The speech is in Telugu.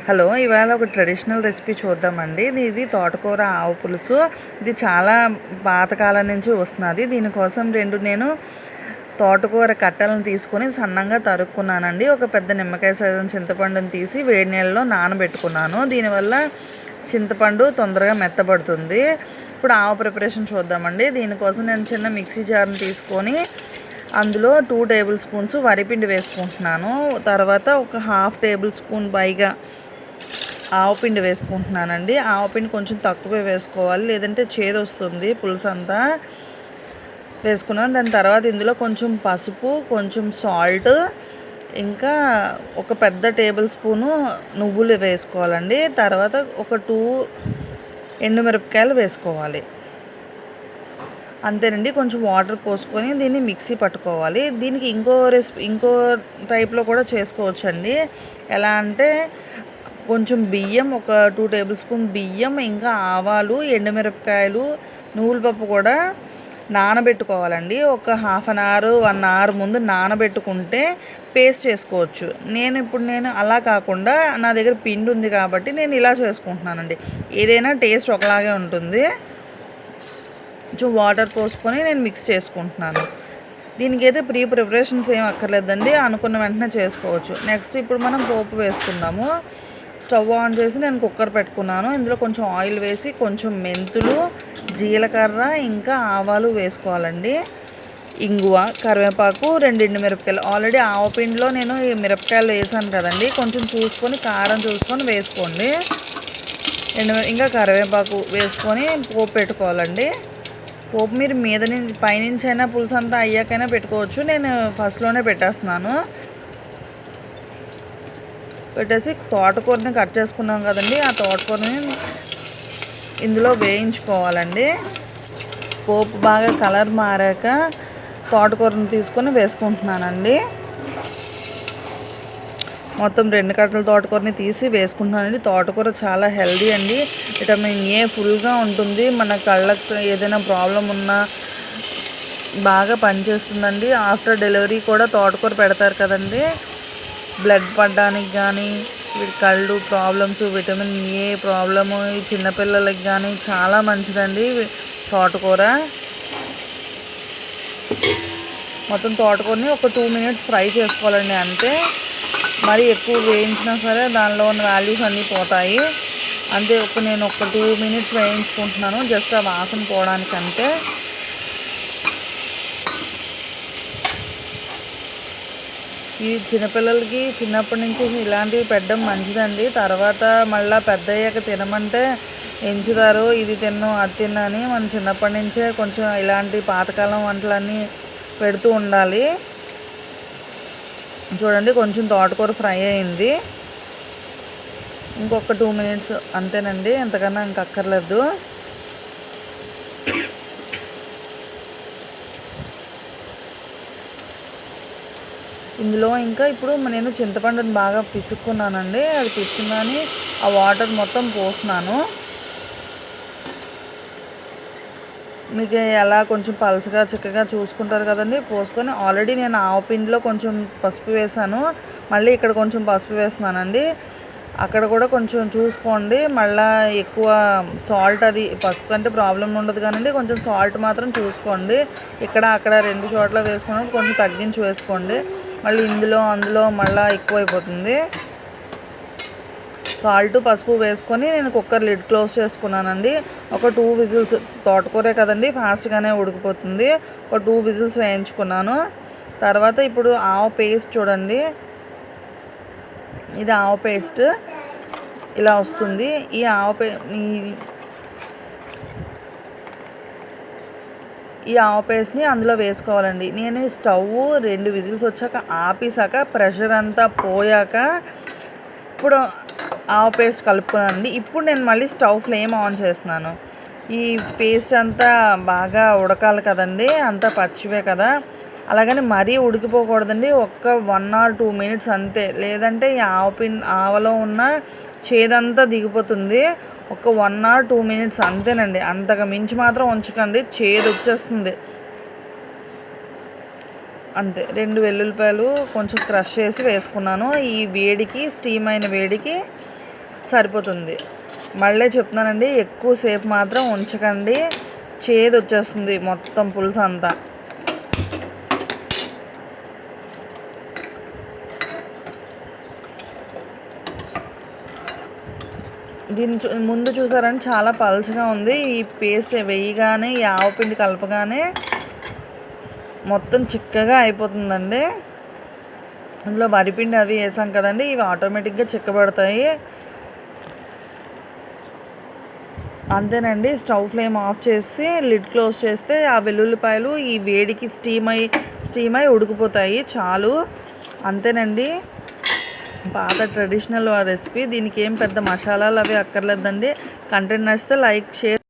హలో, ఇవాళ ఒక ట్రెడిషనల్ రెసిపీ చూద్దామండి. ఇది తోటకూర ఆవు పులుసు. ఇది చాలా పాతకాలం నుంచి వస్తున్నది. దీనికోసం నేను తోటకూర కట్టలను తీసుకొని సన్నంగా తరుక్కున్నానండి. ఒక పెద్ద నిమ్మకాయ సైజు చింతపండుని తీసి వేడి నీళ్ళలో నానబెట్టుకున్నాను. దీనివల్ల చింతపండు తొందరగా మెత్తబడుతుంది. ఇప్పుడు ఆవు ప్రిపరేషన్ చూద్దామండి. దీనికోసం నేను చిన్న మిక్సీ జార్ని తీసుకొని అందులో 2 టేబుల్ స్పూన్స్ వరిపిండి వేసుకుంటున్నాను. తర్వాత ఒక హాఫ్ టేబుల్ స్పూన్ పైగా ఆవపిండి వేసుకుంటున్నానండి. ఆవపిండి కొంచెం తక్కువే వేసుకోవాలి, లేదంటే చేదు వస్తుంది పులుసు అంతా. వేసుకున్నాను. దాని తర్వాత ఇందులో కొంచెం పసుపు, కొంచెం సాల్ట్, ఇంకా ఒక పెద్ద టేబుల్ స్పూను నువ్వులు వేసుకోవాలండి. తర్వాత ఒక 2 ఎండుమిరపకాయలు వేసుకోవాలి. అంతేనండి. కొంచెం వాటర్ పోసుకొని దీన్ని మిక్సీ పట్టుకోవాలి. దీనికి ఇంకో టైప్లో కూడా చేసుకోవచ్చండి. ఎలా అంటే కొంచెం బియ్యం, ఒక 2 టేబుల్ స్పూన్ బియ్యం, ఇంకా ఆవాలు, ఎండుమిరపకాయలు, నువ్వుల పప్పు కూడా నానబెట్టుకోవాలండి. ఒక హాఫ్ అన్ అవర్ 1 అవర్ ముందు నానబెట్టుకుంటే పేస్ట్ చేసుకోవచ్చు. నేను అలా కాకుండా నా దగ్గర పిండి ఉంది కాబట్టి నేను ఇలా చేసుకుంటున్నానండి. ఏదైనా టేస్ట్ ఒకలాగే ఉంటుంది. కొంచెం వాటర్ పోసుకొని నేను మిక్స్ చేసుకుంటున్నాను. దీనికైతే ప్రిపరేషన్స్ ఏం అక్కర్లేదండి, అనుకున్న వెంటనే చేసుకోవచ్చు. నెక్స్ట్ ఇప్పుడు మనం పోపు వేసుకుందాము. స్టవ్ ఆన్ చేసి నేను కుక్కర్ పెట్టుకున్నాను. ఇందులో కొంచెం ఆయిల్ వేసి కొంచెం మెంతులు, జీలకర్ర, ఇంకా ఆవాలు వేసుకోవాలండి. ఇంగువ, కరివేపాకు, 2 ఎండుమిరపకాయలు. ఆల్రెడీ ఆవపిండిలో నేను ఈ మిరపకాయలు వేసాను కదండి. కొంచెం చూసుకొని కారం చూసుకొని వేసుకోండి. ఇంకా కరివేపాకు వేసుకొని పోపు పెట్టుకోవాలండి. పోపు మీరు పైనుంచి అయినా పులుసు అంతా అయ్యాకైనా పెట్టుకోవచ్చు. నేను ఫస్ట్లోనే పెట్టేస్తున్నాను. పెట్టేసి తోటకూరని కట్ చేసుకున్నాం కదండి, ఆ తోటకూరని ఇందులో వేయించుకోవాలండి. పోపు బాగా కలర్ మారాక తోటకూరని తీసుకొని వేసుకుంటున్నానండి. మొత్తం 2 కట్టల తోటకూరని తీసి వేసుకుంటున్నానండి. తోటకూర చాలా హెల్దీ అండి. విటమిన్ ఏ ఫుల్గా ఉంటుంది. మన కళ్ళకు ఏదైనా ప్రాబ్లం ఉన్నా బాగా పనిచేస్తుందండి. ఆఫ్టర్ డెలివరీ కూడా తోటకూర పెడతారు కదండి, బ్లడ్ పడడానికి కానీ, కళ్ళు ప్రాబ్లమ్స్, విటమిన్ ఏ ప్రాబ్లము ఈ చిన్నపిల్లలకి కానీ చాలా మంచిదండి తోటకూర. మొత్తం తోటకూరని ఒక 2 మినిట్స్ ఫ్రై చేసుకోవాలండి. అంతే, మరి ఎక్కువ వేయించినా సరే దానిలో ఉన్న వాల్యూస్ అన్నీ పోతాయి. అంతే, నేను ఒక 2 మినిట్స్ వేయించుకుంటున్నాను, జస్ట్ ఆ వాసన పోవడానికి. అంతే. ఈ చిన్నపిల్లలకి చిన్నప్పటి నుంచి ఇలాంటివి పెట్టడం మంచిదండి. తర్వాత మళ్ళీ పెద్ద అయ్యాక తినమంటే ఎంచుతారు, ఇది తిన్ను అది తిన్నా అని. మన చిన్నప్పటి నుంచే కొంచెం ఇలాంటి పాతకాలం వంటలన్నీ పెడుతూ ఉండాలి. చూడండి, కొంచెం తోటకూర ఫ్రై అయింది. ఇంకొక 2 మినిట్స్ అంతేనండి, ఎంతకన్నా ఇంక అక్కర్లేదు. ఇందులో ఇంకా ఇప్పుడు నేను చింతపండుని బాగా పిసుక్కున్నానండి. అది పిసుకున్నాని ఆ వాటర్ మొత్తం పోస్తున్నాను. మీకు ఎలా కొంచెం పలచగా చిక్కగా చూసుకుంటారు కదండి, పోసుకొని. ఆల్రెడీ నేను ఆవపిండిలో కొంచెం పసుపు వేసాను, మళ్ళీ ఇక్కడ కొంచెం పసుపు వేస్తున్నానండి. అక్కడ కూడా కొంచెం చూసుకోండి. మళ్ళీ ఎక్కువ సాల్ట్, అది పసుపు అంటే ప్రాబ్లం ఉండదు కానండి, కొంచెం సాల్ట్ మాత్రం చూసుకోండి. ఇక్కడ అక్కడ 2 చోట్ల వేసుకున్నప్పుడు కొంచెం తగ్గించి వేసుకోండి. మళ్ళీ అందులో మళ్ళీ ఎక్కువైపోతుంది. సాల్ట్, పసుపు వేసుకొని నేను కుక్కర్ లిడ్ క్లోజ్ చేసుకున్నానండి. ఒక 2 విజిల్స్, తోటకూరే కదండి ఫాస్ట్గానే ఉడికిపోతుంది. ఒక 2 విజిల్స్ వేయించుకున్నాను. తర్వాత ఇప్పుడు ఆవ పేస్ట్ చూడండి, ఇది ఆవ పేస్ట్ ఇలా వస్తుంది. ఈ ఆవ పేస్ట్ని అందులో వేసుకోవాలండి. నేను స్టవ్ 2 విజిల్స్ వచ్చాక ఆపేసాక ప్రెషర్ అంతా పోయాక ఇప్పుడు ఆవ పేస్ట్ కలుపుకున్నానండి. ఇప్పుడు నేను మళ్ళీ స్టవ్ ఫ్లేమ్ ఆన్ చేస్తున్నాను. ఈ పేస్ట్ అంతా బాగా ఉడకాలి కదండి, అంతా పచ్చివే కదా, అలాగని మరీ ఉడికిపోకూడదండి. ఒక్క 1 or 2 మినిట్స్ అంతే, లేదంటే ఈ ఆవలో ఉన్న చేదంతా దిగిపోతుంది. ఒక 1 or 2 మినిట్స్ అంతేనండి, అంతకు మించి మాత్రం ఉంచకండి, చేదు వచ్చేస్తుంది. అంతే. 2 వెల్లుల్లిపాయలు కొంచెం క్రష్ చేసి వేసుకున్నాను. ఈ వేడికి, స్టీమ్ అయిన వేడికి సరిపోతుంది. మళ్ళీ చెప్తున్నానండి, ఎక్కువసేపు మాత్రం ఉంచకండి, చేదు వచ్చేస్తుంది మొత్తం పులుసు అంతా. దీన్ని ముందు చూసారని చాలా పలచగా ఉంది. ఈ పేస్ట్ వేయగానే ఈ ఆవపిండి కలపగానే మొత్తం చిక్కగా అయిపోతుందండి. అందులో వరిపిండి అవి వేసాం కదండి, ఇవి ఆటోమేటిక్గా చిక్కబడతాయి. అంతేనండి. స్టవ్ ఫ్లేమ్ ఆఫ్ చేసి లిడ్ క్లోజ్ చేస్తే ఆ వెల్లుల్లిపాయలు ఈ వేడికి స్టీమ్ అయి ఉడికిపోతాయి. చాలు, అంతేనండి. పాత ట్రెడిషనల్ రెసిపీ. దీనికి ఏం పెద్ద మసాలాలు అవి అక్కర్లేదండి. కంటెంట్ నచ్చితే లైక్, షేర్.